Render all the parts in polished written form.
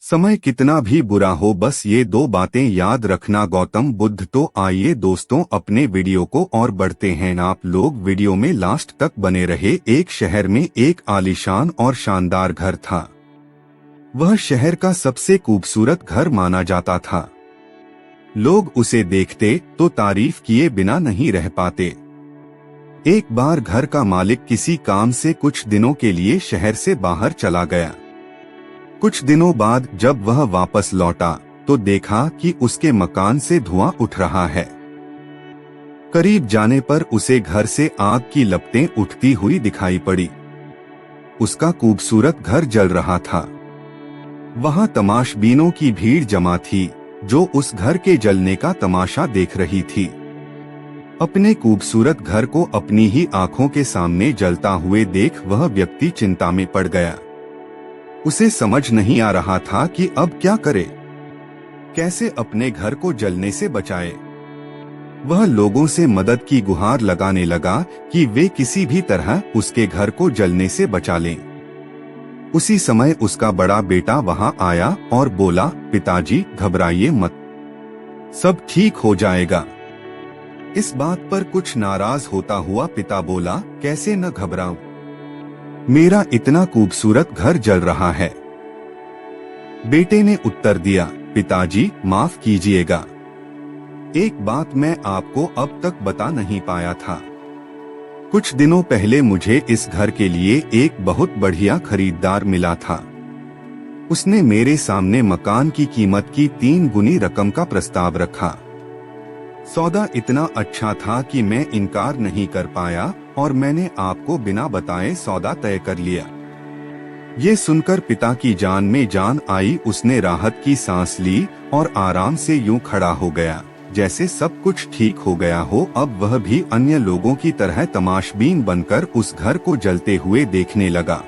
समय कितना भी बुरा हो, बस ये दो बातें याद रखना, गौतम बुद्ध। तो आइए दोस्तों, अपने वीडियो को और बढ़ते हैं। आप लोग वीडियो में लास्ट तक बने रहे। एक शहर में एक आलीशान और शानदार घर था। वह शहर का सबसे खूबसूरत घर माना जाता था। लोग उसे देखते तो तारीफ किए बिना नहीं रह पाते। एक बार घर का मालिक किसी काम से कुछ दिनों के लिए शहर से बाहर चला गया। कुछ दिनों बाद जब वह वापस लौटा तो देखा कि उसके मकान से धुआं उठ रहा है। करीब जाने पर उसे घर से आग की लपटें उठती हुई दिखाई पड़ी। उसका खूबसूरत घर जल रहा था। वहां तमाशबीनों की भीड़ जमा थी जो उस घर के जलने का तमाशा देख रही थी। अपने खूबसूरत घर को अपनी ही आंखों के सामने जलता हुए देख वह व्यक्ति चिंता में पड़ गया। उसे समझ नहीं आ रहा था कि अब क्या करे, कैसे अपने घर को जलने से बचाए। वह लोगों से मदद की गुहार लगाने लगा कि वे किसी भी तरह उसके घर को जलने से बचा लें। उसी समय उसका बड़ा बेटा वहां आया और बोला, पिताजी घबराइए मत, सब ठीक हो जाएगा। इस बात पर कुछ नाराज होता हुआ पिता बोला, कैसे न घबराऊं, मेरा इतना खूबसूरत घर जल रहा है। बेटे ने उत्तर दिया, पिताजी माफ कीजिएगा, एक बात मैं आपको अब तक बता नहीं पाया था। कुछ दिनों पहले मुझे इस घर के लिए एक बहुत बढ़िया खरीदार मिला था। उसने मेरे सामने मकान की कीमत की 3 गुनी रकम का प्रस्ताव रखा। सौदा इतना अच्छा था कि मैं इनकार नहीं कर पाया और मैंने आपको बिना बताए सौदा तय कर लिया। ये सुनकर पिता की जान में जान आई। उसने राहत की सांस ली और आराम से यूं खड़ा हो गया जैसे सब कुछ ठीक हो गया हो। अब वह भी अन्य लोगों की तरह तमाशबीन बनकर उस घर को जलते हुए देखने लगा।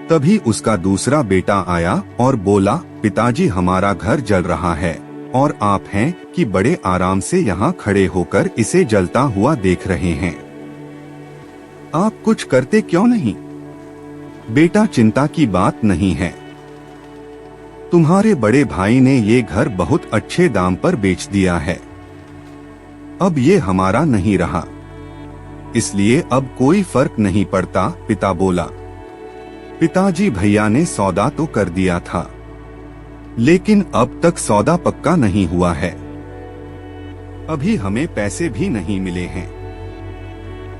तभी उसका दूसरा बेटा आया और बोला, पिताजी हमारा घर जल रहा है और आप हैं कि बड़े आराम से यहाँ खड़े होकर इसे जलता हुआ देख रहे हैं, आप कुछ करते क्यों नहीं? बेटा, चिंता की बात नहीं है, तुम्हारे बड़े भाई ने ये घर बहुत अच्छे दाम पर बेच दिया है। अब ये हमारा नहीं रहा, इसलिए अब कोई फर्क नहीं पड़ता। पिता बोला, पिताजी भैया ने सौदा तो कर दिया था, लेकिन अब तक सौदा पक्का नहीं हुआ है। अभी हमें पैसे भी नहीं मिले हैं।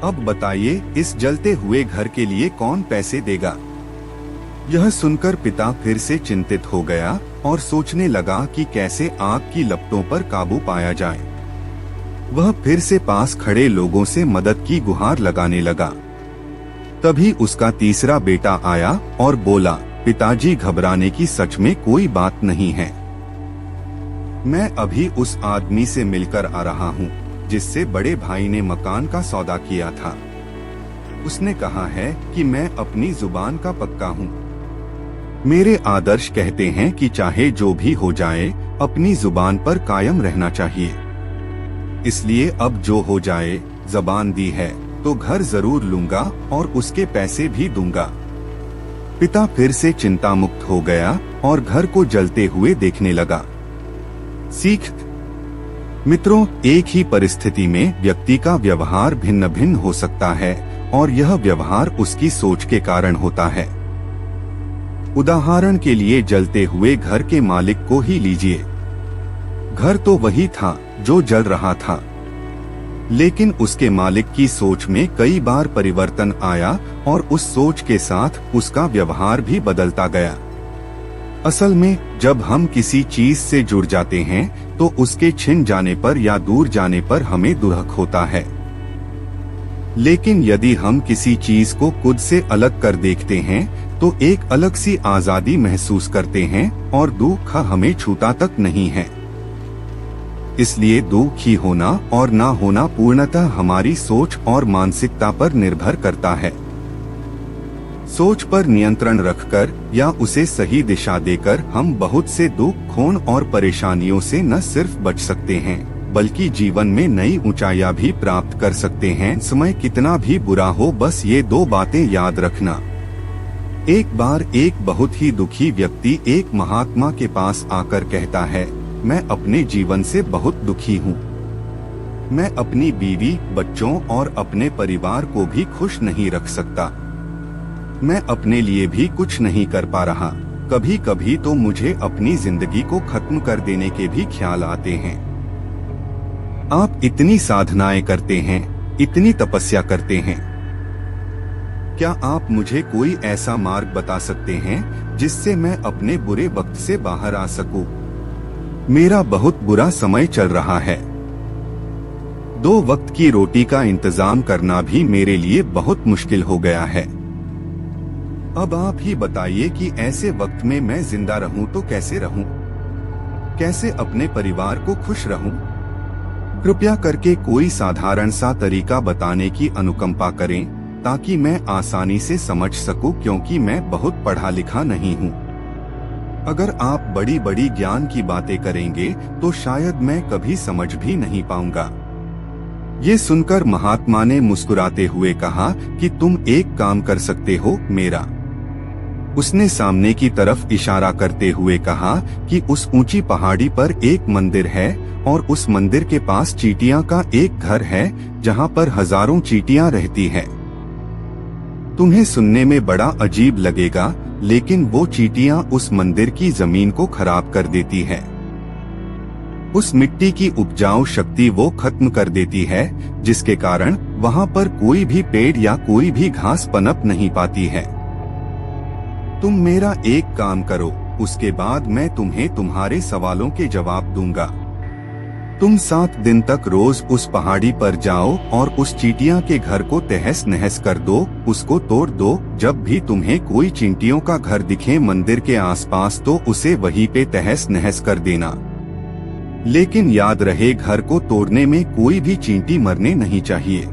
अब बताइए, इस जलते हुए घर के लिए कौन पैसे देगा? यह सुनकर पिता फिर से चिंतित हो गया और सोचने लगा कि कैसे आग की लपटों पर काबू पाया जाए। वह फिर से पास खड़े लोगों से मदद की गुहार लगाने लगा। तभी उसका तीसरा बेटा आया और बोला, पिताजी घबराने की सच में कोई बात नहीं है। मैं अभी उस आदमी से मिलकर आ रहा हूँ जिससे बड़े भाई ने मकान का सौदा किया था। उसने कहा है कि मैं अपनी जुबान का पक्का हूँ। मेरे आदर्श कहते हैं कि चाहे जो भी हो जाए अपनी जुबान पर कायम रहना चाहिए। इसलिए अब जो हो जाए, ज़बान दी है तो घर जरूर लूंगा और उसके पैसे भी दूंगा। पिता फिर से चिंता मुक्त हो गया और घर को जलते हुए देखने लगा। सीख मित्रों, एक ही परिस्थिति में व्यक्ति का व्यवहार भिन्न भिन्न हो सकता है और यह व्यवहार उसकी सोच के कारण होता है। उदाहरण के लिए जलते हुए घर के मालिक को ही लीजिए। घर तो वही था जो जल रहा था, लेकिन उसके मालिक की सोच में कई बार परिवर्तन आया और उस सोच के साथ उसका व्यवहार भी बदलता गया। असल में जब हम किसी चीज से जुड़ जाते हैं तो उसके छिन जाने पर या दूर जाने पर हमें दुख होता है, लेकिन यदि हम किसी चीज को खुद से अलग कर देखते हैं तो एक अलग सी आजादी महसूस करते हैं और दुख हमें छूता तक नहीं है। इसलिए दुखी होना और ना होना पूर्णतः हमारी सोच और मानसिकता पर निर्भर करता है। सोच पर नियंत्रण रखकर या उसे सही दिशा देकर हम बहुत से दुख, खून और परेशानियों से न सिर्फ बच सकते हैं बल्कि जीवन में नई ऊंचाइयां भी प्राप्त कर सकते हैं। समय कितना भी बुरा हो, बस ये दो बातें याद रखना। एक बार एक बहुत ही दुखी व्यक्ति एक महात्मा के पास आकर कहता है, मैं अपने जीवन से बहुत दुखी हूँ। मैं अपनी बीवी, बच्चों और अपने परिवार को भी खुश नहीं रख सकता। मैं अपने लिए भी कुछ नहीं कर पा रहा। कभी कभी तो मुझे अपनी जिंदगी को खत्म कर देने के भी ख्याल आते हैं। आप इतनी साधनाएं करते हैं, इतनी तपस्या करते हैं, क्या आप मुझे कोई ऐसा मार्ग बता सकते हैं जिससे मैं अपने बुरे वक्त से बाहर आ सकूं? मेरा बहुत बुरा समय चल रहा है। 2 वक्त की रोटी का इंतजाम करना भी मेरे लिए बहुत मुश्किल हो गया है। अब आप ही बताइए कि ऐसे वक्त में मैं जिंदा रहूं तो कैसे रहूं? कैसे अपने परिवार को खुश रहूं? कृपया करके कोई साधारण सा तरीका बताने की अनुकंपा करें ताकि मैं आसानी से समझ सकूं, क्योंकि मैं बहुत पढ़ा लिखा नहीं हूं। अगर आप बड़ी बड़ी ज्ञान की बातें करेंगे तो शायद मैं कभी समझ भी नहीं पाऊंगा। ये सुनकर महात्मा ने मुस्कुराते हुए कहा कि तुम एक काम कर सकते हो मेरा। उसने सामने की तरफ इशारा करते हुए कहा कि उस ऊंची पहाड़ी पर एक मंदिर है और उस मंदिर के पास चींटियां का एक घर है जहां पर हजारों चींटियां रहती हैं। तुम्हें सुनने में बड़ा अजीब लगेगा, लेकिन वो चींटियां उस मंदिर की जमीन को खराब कर देती है। उस मिट्टी की उपजाऊ शक्ति वो खत्म कर देती है, जिसके कारण वहां पर कोई भी पेड़ या कोई भी घास पनप नहीं पाती है। तुम मेरा एक काम करो, उसके बाद मैं तुम्हें तुम्हारे सवालों के जवाब दूंगा। तुम 7 दिन तक रोज उस पहाड़ी पर जाओ और उस चींटियां के घर को तहस नहस कर दो, उसको तोड़ दो। जब भी तुम्हें कोई चींटियों का घर दिखे मंदिर के आसपास तो उसे वहीं पे तहस नहस कर देना। लेकिन याद रहे, घर को तोड़ने में कोई भी चींटी मरने नहीं चाहिए।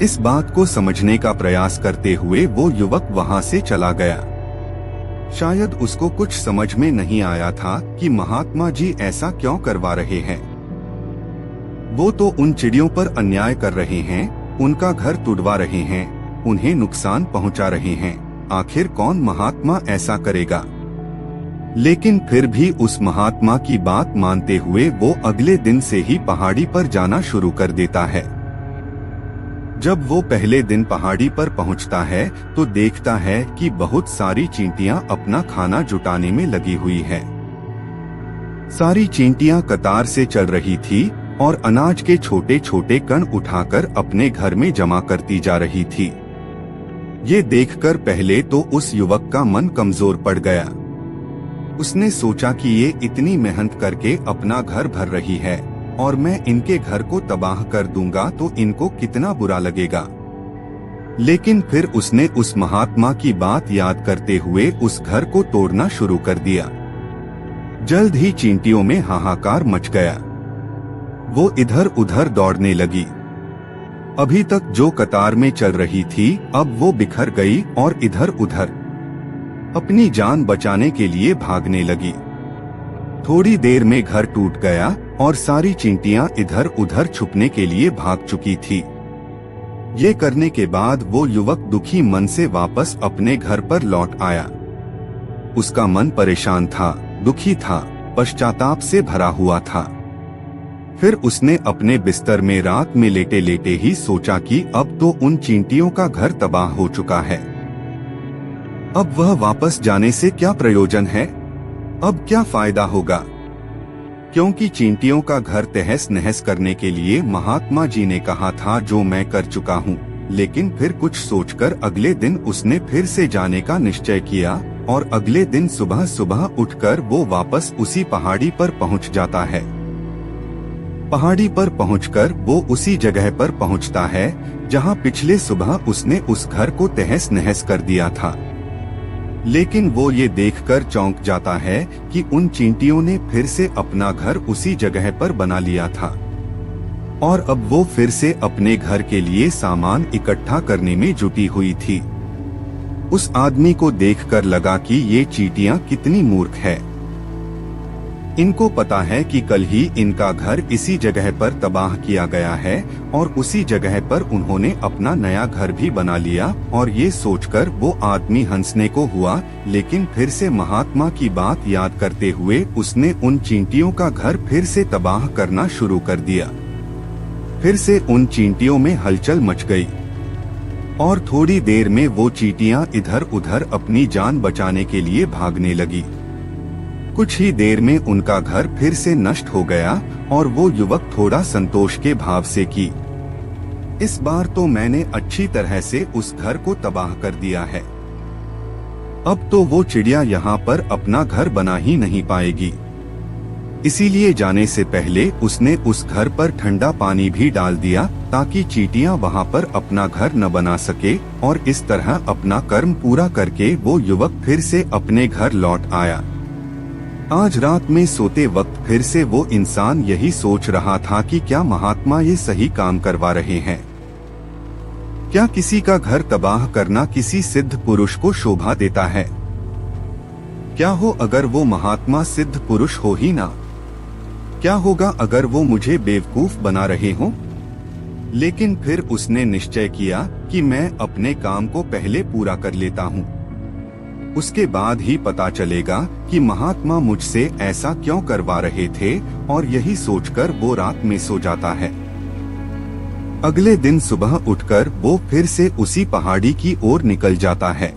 इस बात को समझने का प्रयास करते हुए वो युवक वहां से चला गया। शायद उसको कुछ समझ में नहीं आया था कि महात्मा जी ऐसा क्यों करवा रहे हैं। वो तो उन चिड़ियों पर अन्याय कर रहे हैं, उनका घर तुड़वा रहे हैं, उन्हें नुकसान पहुंचा रहे हैं। आखिर कौन महात्मा ऐसा करेगा? लेकिन फिर भी उस महात्मा की बात मानते हुए वो अगले दिन से ही पहाड़ी पर जाना शुरू कर देता है। जब वो पहले दिन पहाड़ी पर पहुंचता है तो देखता है कि बहुत सारी चींटियां अपना खाना जुटाने में लगी हुई है। सारी चींटियां कतार से चल रही थी और अनाज के छोटे छोटे कण उठाकर अपने घर में जमा करती जा रही थी। ये देखकर पहले तो उस युवक का मन कमजोर पड़ गया। उसने सोचा कि ये इतनी मेहनत करके अपना घर भर रही है और मैं इनके घर को तबाह कर दूंगा तो इनको कितना बुरा लगेगा। लेकिन फिर उसने उस महात्मा की बात याद करते हुए उस घर को तोड़ना शुरू कर दिया। जल्द ही चींटियों में हाहाकार मच गया। वो इधर उधर दौड़ने लगी। अभी तक जो कतार में चल रही थी अब वो बिखर गई और इधर उधर अपनी जान बचाने के लिए भागने लगी। थोड़ी देर में घर टूट गया और सारी चींटियां इधर उधर छुपने के लिए भाग चुकी थी। ये करने के बाद वो युवक दुखी मन से वापस अपने घर पर लौट आया। उसका मन परेशान था, दुखी था, पश्चाताप से भरा हुआ था। फिर उसने अपने बिस्तर में रात में लेटे लेटे ही सोचा कि अब तो उन चींटियों का घर तबाह हो चुका है। अब वह वापस जाने से क्या प्रयोजन है? अब क्या फायदा होगा? क्योंकि चींटियों का घर तहस नहस करने के लिए महात्मा जी ने कहा था, जो मैं कर चुका हूँ। लेकिन फिर कुछ सोचकर अगले दिन उसने फिर से जाने का निश्चय किया और अगले दिन सुबह सुबह उठकर वो वापस उसी पहाड़ी पर पहुँच जाता है। पहाड़ी पर पहुंचकर वो उसी जगह पर पहुंचता है जहां पिछले सुबह उसने उस घर को तहस नहस कर दिया था। लेकिन वो ये देखकर चौंक जाता है कि उन चींटियों ने फिर से अपना घर उसी जगह पर बना लिया था और अब वो फिर से अपने घर के लिए सामान इकट्ठा करने में जुटी हुई थी। उस आदमी को देखकर लगा कि ये चींटियां कितनी मूर्ख है। इनको पता है कि कल ही इनका घर इसी जगह पर तबाह किया गया है और उसी जगह पर उन्होंने अपना नया घर भी बना लिया। और ये सोचकर वो आदमी हंसने को हुआ, लेकिन फिर से महात्मा की बात याद करते हुए उसने उन चींटियों का घर फिर से तबाह करना शुरू कर दिया। फिर से उन चींटियों में हलचल मच गई और थोड़ी देर में वो चींटियां इधर उधर अपनी जान बचाने के लिए भागने लगी। कुछ ही देर में उनका घर फिर से नष्ट हो गया और वो युवक थोड़ा संतोष के भाव से कि इस बार तो मैंने अच्छी तरह से उस घर को तबाह कर दिया है। अब तो वो चिड़िया यहाँ पर अपना घर बना ही नहीं पाएगी। इसीलिए जाने से पहले उसने उस घर पर ठंडा पानी भी डाल दिया ताकि चींटियां वहाँ पर अपना घर न बना सके। और इस तरह अपना कर्म पूरा करके वो युवक फिर से अपने घर लौट आया। आज रात में सोते वक्त फिर से वो इंसान यही सोच रहा था कि क्या महात्मा ये सही काम करवा रहे हैं। क्या किसी का घर तबाह करना किसी सिद्ध पुरुष को शोभा देता है? क्या हो अगर वो महात्मा सिद्ध पुरुष हो ही ना? क्या होगा अगर वो मुझे बेवकूफ बना रहे हों? लेकिन फिर उसने निश्चय किया कि मैं अपने काम को पहले पूरा कर लेता हूँ, उसके बाद ही पता चलेगा कि महात्मा मुझसे ऐसा क्यों करवा रहे थे। और यही सोचकर वो रात में सो जाता है। अगले दिन सुबह उठकर वो फिर से उसी पहाड़ी की ओर निकल जाता है।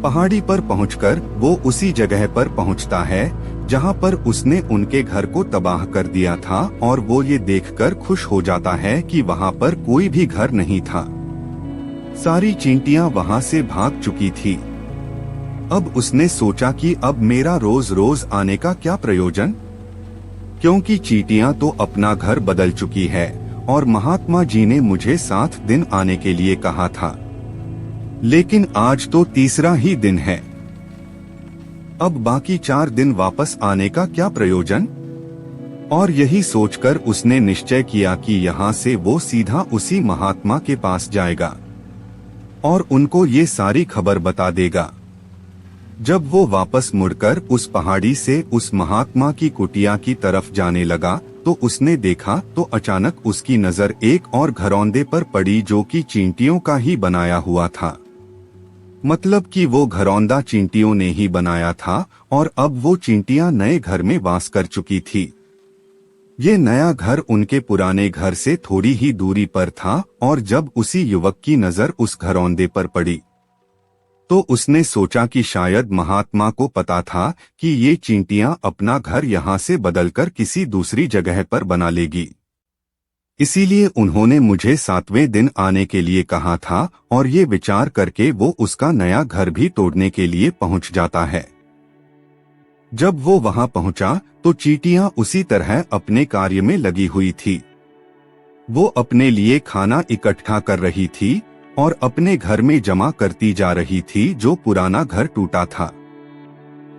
पहाड़ी पर पहुंचकर वो उसी जगह पर पहुंचता है जहां पर उसने उनके घर को तबाह कर दिया था। और वो ये देखकर खुश हो जाता है कि वहां पर कोई भी घर नहीं था। सारी चींटियां वहां से भाग चुकी थी। अब उसने सोचा कि अब मेरा रोज रोज आने का क्या प्रयोजन, क्योंकि चींटियां तो अपना घर बदल चुकी है और महात्मा जी ने मुझे 7 दिन आने के लिए कहा था, लेकिन आज तो तीसरा ही दिन है। अब बाकी 4 दिन वापस आने का क्या प्रयोजन। और यही सोचकर उसने निश्चय किया कि यहाँ से वो सीधा उसी महात्मा के पास जाएगा और उनको ये सारी खबर बता देगा। जब वो वापस मुड़कर उस पहाड़ी से उस महात्मा की कुटिया की तरफ जाने लगा तो उसने देखा तो अचानक उसकी नजर एक और घरौंदे पर पड़ी जो कि चींटियों का ही बनाया हुआ था। मतलब कि वो घरौंदा चींटियों ने ही बनाया था और अब वो चींटियां नए घर में वास कर चुकी थी। ये नया घर उनके पुराने घर से थोड़ी ही दूरी पर था और जब उसी युवक की नजर उस घरौंदे पर पड़ी तो उसने सोचा कि शायद महात्मा को पता था कि ये चींटियां अपना घर यहाँ से बदलकर किसी दूसरी जगह पर बना लेगी, इसीलिए उन्होंने मुझे 7वें दिन आने के लिए कहा था। और ये विचार करके वो उसका नया घर भी तोड़ने के लिए पहुंच जाता है। जब वो वहां पहुंचा तो चींटियां उसी तरह अपने कार्य में लगी हुई थी। वो अपने लिए खाना इकट्ठा कर रही थी और अपने घर में जमा करती जा रही थी जो पुराना घर टूटा था।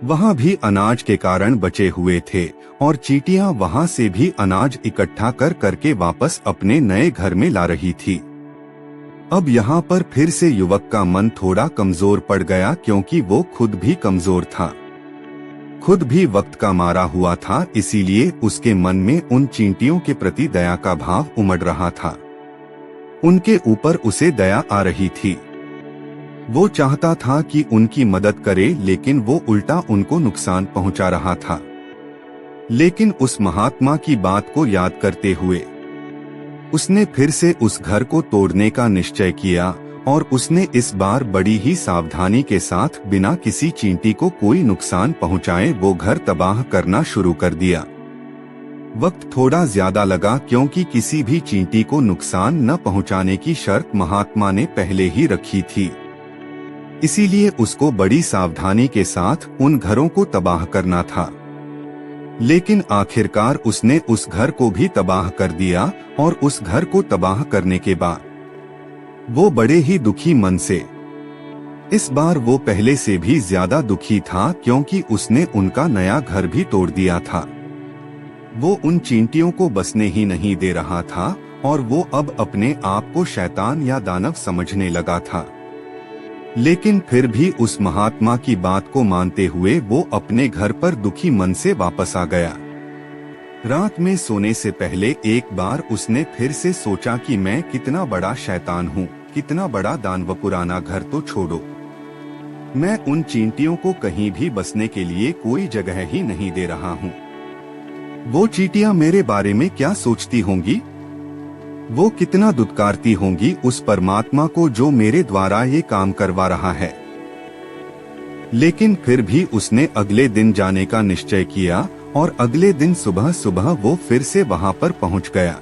वहां भी अनाज के कारण बचे हुए थे और चींटियां वहां से भी अनाज इकट्ठा कर करके वापस अपने नए घर में ला रही थी। अब यहाँ पर फिर से युवक का मन थोड़ा कमजोर पड़ गया, क्योंकि वो खुद भी कमजोर था, खुद भी वक्त का मारा हुआ था। इसीलिए उसके मन में उन चींटियों के प्रति दया का भाव उमड़ रहा था। उनके ऊपर उसे दया आ रही थी। वो चाहता था कि उनकी मदद करे, लेकिन वो उल्टा उनको नुकसान पहुंचा रहा था। लेकिन उस महात्मा की बात को याद करते हुए उसने फिर से उस घर को तोड़ने का निश्चय किया और उसने इस बार बड़ी ही सावधानी के साथ बिना किसी चींटी को कोई नुकसान पहुंचाए वो घर तबाह करना शुरू कर दिया। वक्त थोड़ा ज्यादा लगा, क्योंकि किसी भी चींटी को नुकसान न पहुंचाने की शर्त महात्मा ने पहले ही रखी थी। इसीलिए उसको बड़ी सावधानी के साथ उन घरों को तबाह करना था। लेकिन आखिरकार उसने उस घर को भी तबाह कर दिया और उस घर को तबाह करने के बाद वो बड़े ही दुखी मन से, इस बार वो पहले से भी ज्यादा दुखी था, क्योंकि उसने उनका नया घर भी तोड़ दिया था। वो उन चींटियों को बसने ही नहीं दे रहा था और वो अब अपने आप को शैतान या दानव समझने लगा था। लेकिन फिर भी उस महात्मा की बात को मानते हुए वो अपने घर पर दुखी मन से वापस आ गया। रात में सोने से पहले एक बार उसने फिर से सोचा कि मैं कितना बड़ा शैतान हूँ, कितना बड़ा दानव। पुराना घर तो छोड़ो, मैं उन चींटियों को कहीं भी बसने के लिए कोई जगह ही नहीं दे रहा हूँ। वो चींटियां मेरे बारे में क्या सोचती होंगी? वो कितना दुत्कारती होंगी उस परमात्मा को जो मेरे द्वारा ये काम करवा रहा है। लेकिन फिर भी उसने अगले दिन जाने का निश्चय किया और अगले दिन सुबह सुबह वो फिर से वहां पर पहुंच गया।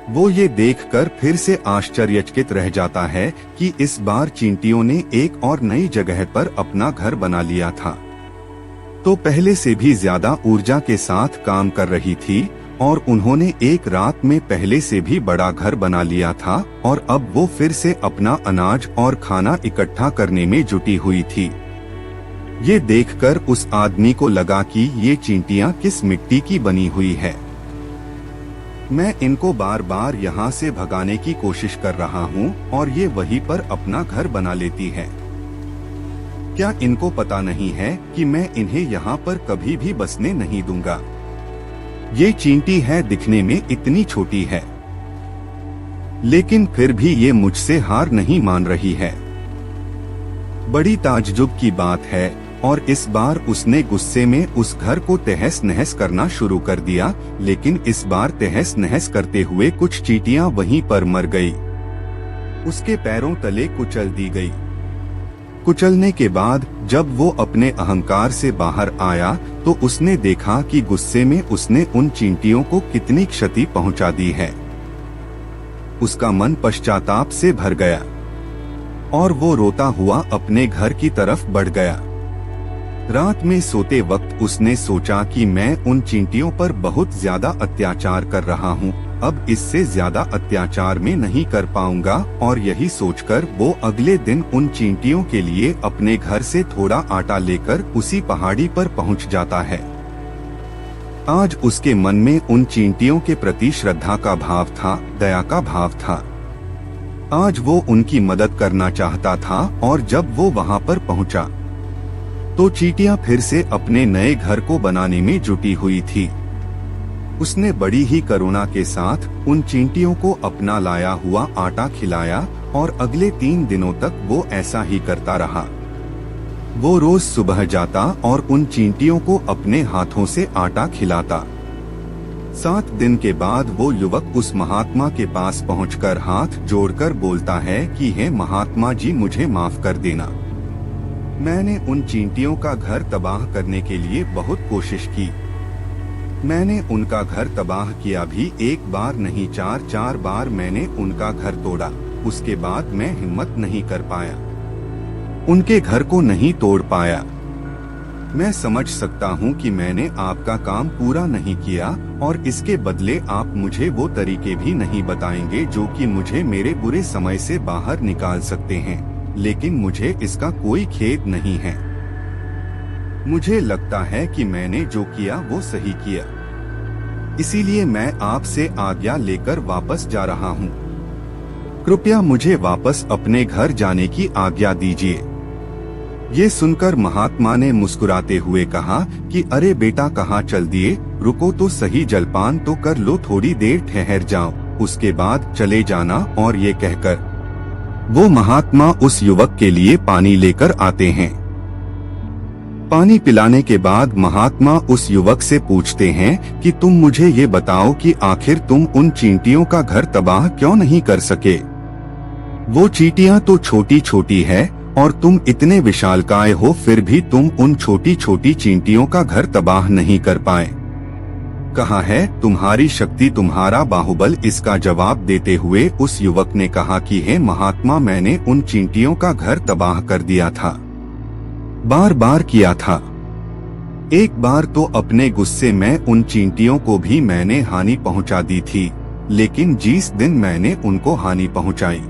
वो ये देखकर फिर से आश्चर्यचकित रह जाता है कि इस बार चींटियों ने एक और नई जगह पर अपना घर बना लिया था। तो पहले से भी ज्यादा ऊर्जा के साथ काम कर रही थी और उन्होंने एक रात में पहले से भी बड़ा घर बना लिया था और अब वो फिर से अपना अनाज और खाना इकट्ठा करने में जुटी हुई थी। ये देखकर उस आदमी को लगा कि ये चींटियां किस मिट्टी की बनी हुई है। मैं इनको बार बार यहाँ से भगाने की कोशिश कर रहा हूँ और ये वहीं पर अपना घर बना लेती है। क्या इनको पता नहीं है कि मैं इन्हें यहाँ पर कभी भी बसने नहीं दूंगा? ये चींटी है, दिखने में इतनी छोटी है, लेकिन फिर भी ये मुझसे हार नहीं मान रही है। बड़ी ताज्जुब की बात है और इस बार उसने गुस्से में उस घर को तहस नहस करना शुरू कर दिया। लेकिन इस बार तहस नहस करते हुए कुछ चींटियां वहीं पर मर गई, उसके पैरों तले कुचल दी गई। कुचलने के बाद जब वो अपने अहंकार से बाहर आया तो उसने देखा कि गुस्से में उसने उन चींटियों को कितनी क्षति पहुंचा दी है। उसका मन पश्चाताप से भर गया और वो रोता हुआ अपने घर की तरफ बढ़ गया। रात में सोते वक्त उसने सोचा कि मैं उन चींटियों पर बहुत ज्यादा अत्याचार कर रहा हूँ, अब इससे ज्यादा अत्याचार में नहीं कर पाऊंगा। और यही सोचकर वो अगले दिन उन चींटियों के लिए अपने घर से थोड़ा आटा लेकर उसी पहाड़ी पर पहुँच जाता है। आज उसके मन में उन चींटियों के प्रति श्रद्धा का भाव था, दया का भाव था। आज वो उनकी मदद करना चाहता था और जब वो वहाँ पर पहुँचा तो चींटियां फिर से अपने नए घर को बनाने में जुटी हुई थी। उसने बड़ी ही करुणा के साथ उन चींटियों को अपना लाया हुआ आटा खिलाया और अगले 3 दिनों तक वो ऐसा ही करता रहा। वो रोज सुबह जाता और उन चींटियों को अपने हाथों से आटा खिलाता। 7 दिन के बाद वो युवक उस महात्मा के पास पहुंचकर हाथ जोड़कर बोलता है कि हे महात्मा जी, मुझे माफ कर देना। मैंने उन चींटियों का घर तबाह करने के लिए बहुत कोशिश की। मैंने उनका घर तबाह किया भी, 1 बार नहीं 4 बार मैंने उनका घर तोड़ा। उसके बाद मैं हिम्मत नहीं कर पाया, उनके घर को नहीं तोड़ पाया। मैं समझ सकता हूँ कि मैंने आपका काम पूरा नहीं किया और इसके बदले आप मुझे वो तरीके भी नहीं बताएंगे जो कि मुझे मेरे बुरे समय से बाहर निकाल सकते हैं, लेकिन मुझे इसका कोई खेद नहीं है। मुझे लगता है कि मैंने जो किया वो सही किया, इसीलिए मैं आपसे आज्ञा लेकर वापस जा रहा हूँ। कृपया मुझे वापस अपने घर जाने की आज्ञा दीजिए। ये सुनकर महात्मा ने मुस्कुराते हुए कहा कि अरे बेटा, कहाँ चल दिए? रुको तो सही, जलपान तो कर लो, थोड़ी देर ठहर जाओ, उसके बाद चले जाना। और ये कहकर वो महात्मा उस युवक के लिए पानी लेकर आते हैं। पानी पिलाने के बाद महात्मा उस युवक से पूछते हैं कि तुम मुझे ये बताओ कि आखिर तुम उन चींटियों का घर तबाह क्यों नहीं कर सके? वो चींटियां तो छोटी छोटी है और तुम इतने विशालकाय हो, फिर भी तुम उन छोटी छोटी चींटियों का घर तबाह नहीं कर पाए। कहा है तुम्हारी शक्ति, तुम्हारा बाहुबल? इसका जवाब देते हुए उस युवक ने कहा कि हे महात्मा, मैंने उन चींटियों का घर तबाह कर दिया था, बार बार किया था। एक बार तो अपने गुस्से में उन चींटियों को भी मैंने हानि पहुंचा दी थी, लेकिन जिस दिन मैंने उनको हानि पहुंचाई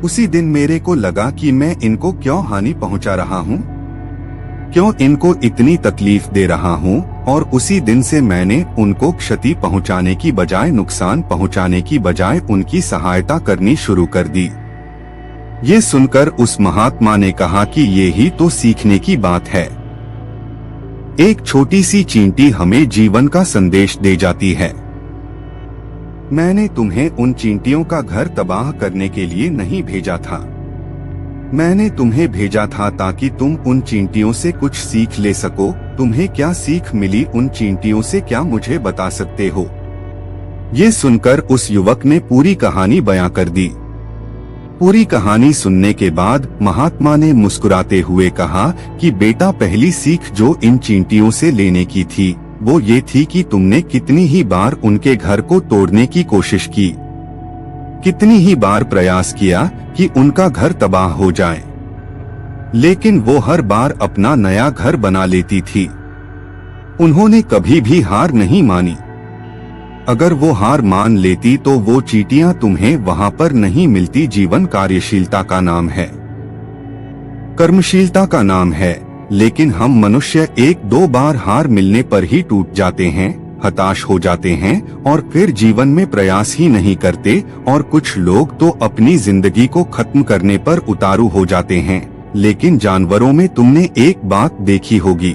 उसी दिन मेरे को लगा कि मैं इनको क्यों हानि पहुंचा रहा हूं, क्यों इनको इतनी तकलीफ दे रहा हूं, और उसी दिन से मैंने उनको क्षति पहुंचाने की बजाय, नुकसान पहुंचाने की बजाय उनकी सहायता करनी शुरू कर दी। ये सुनकर उस महात्मा ने कहा कि ये ही तो सीखने की बात है। एक छोटी सी चींटी हमें जीवन का संदेश दे जाती है। मैंने तुम्हें उन चींटियों का घर तबाह करने के लिए नहीं भेजा था। मैंने तुम्हें भेजा था ताकि तुम उन चींटियों से कुछ सीख ले सको। तुम्हें क्या सीख मिली उन चींटियों से, क्या मुझे बता सकते हो? ये सुनकर उस युवक ने पूरी कहानी बयां कर दी। पूरी कहानी सुनने के बाद महात्मा ने मुस्कुराते हुए कहा कि बेटा, पहली सीख जो इन चींटियों से लेने की थी वो ये थी कि तुमने कितनी ही बार उनके घर को तोड़ने की कोशिश की, कितनी ही बार प्रयास किया कि उनका घर तबाह हो जाए, लेकिन वो हर बार अपना नया घर बना लेती थी। उन्होंने कभी भी हार नहीं मानी। अगर वो हार मान लेती तो वो चींटियां तुम्हें वहां पर नहीं मिलती। जीवन कार्यशीलता का नाम है, कर्मशीलता का नाम है, लेकिन हम मनुष्य एक दो बार हार मिलने पर ही टूट जाते हैं, हताश हो जाते हैं और फिर जीवन में प्रयास ही नहीं करते। और कुछ लोग तो अपनी जिंदगी को खत्म करने पर उतारू हो जाते हैं। लेकिन जानवरों में तुमने एक बात देखी होगी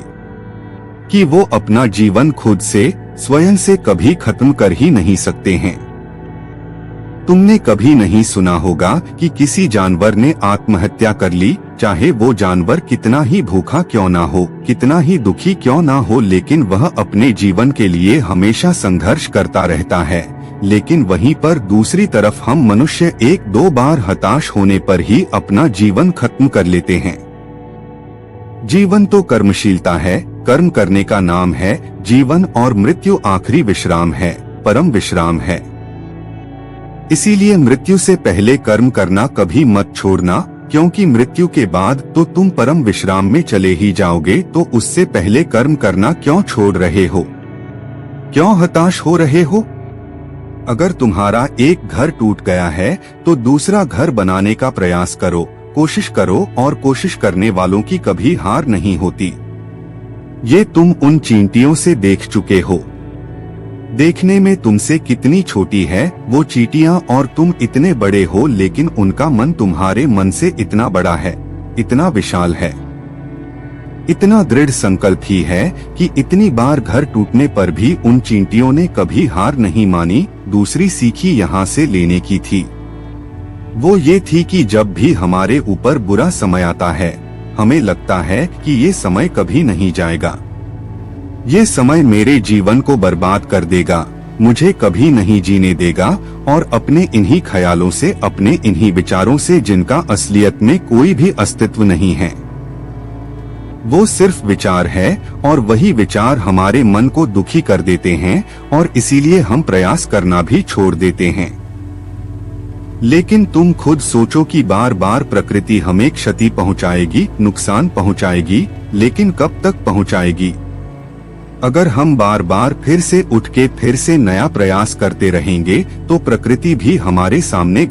कि वो अपना जीवन खुद से, स्वयं से कभी खत्म कर ही नहीं सकते हैं। तुमने कभी नहीं सुना होगा कि किसी जानवर ने आत्महत्या कर ली, चाहे वो जानवर कितना ही भूखा क्यों ना हो, कितना ही दुखी क्यों ना हो, लेकिन वह अपने जीवन के लिए हमेशा संघर्ष करता रहता है। लेकिन वहीं पर दूसरी तरफ हम मनुष्य एक दो बार हताश होने पर ही अपना जीवन खत्म कर लेते हैं। जीवन तो कर्मशीलता है, कर्म करने का नाम है जीवन, और मृत्यु आखिरी विश्राम है, परम विश्राम है। इसीलिए मृत्यु से पहले कर्म करना कभी मत छोड़ना, क्योंकि मृत्यु के बाद तो तुम परम विश्राम में चले ही जाओगे। तो उससे पहले कर्म करना क्यों छोड़ रहे हो? क्यों हताश हो रहे हो? अगर तुम्हारा एक घर टूट गया है तो दूसरा घर बनाने का प्रयास करो, कोशिश करो, और कोशिश करने वालों की कभी हार नहीं होती। ये तुम उन चींटियों से देख चुके हो। देखने में तुमसे कितनी छोटी है वो चींटियां और तुम इतने बड़े हो, लेकिन उनका मन तुम्हारे मन से इतना बड़ा है, इतना विशाल है, इतना दृढ़ संकल्प ही है कि इतनी बार घर टूटने पर भी उन चींटियों ने कभी हार नहीं मानी। दूसरी सीखी यहाँ से लेने की थी वो ये थी कि जब भी हमारे ऊपर बुरा समय आता है, हमें लगता है कि ये समय कभी नहीं जाएगा, ये समय मेरे जीवन को बर्बाद कर देगा, मुझे कभी नहीं जीने देगा, और अपने इन्हीं ख्यालों से, अपने इन्हीं विचारों से, जिनका असलियत में कोई भी अस्तित्व नहीं है, वो सिर्फ विचार है, और वही विचार हमारे मन को दुखी कर देते हैं और इसीलिए हम प्रयास करना भी छोड़ देते हैं। लेकिन तुम खुद सोचो कि बार बार प्रकृति हमें क्षति पहुंचाएगी, नुकसान पहुंचाएगी, लेकिन कब तक पहुंचाएगी? अगर हम बार बार फिर से उठ के फिर से नया प्रयास करते रहेंगे तो प्रकृति भी हमारे सामने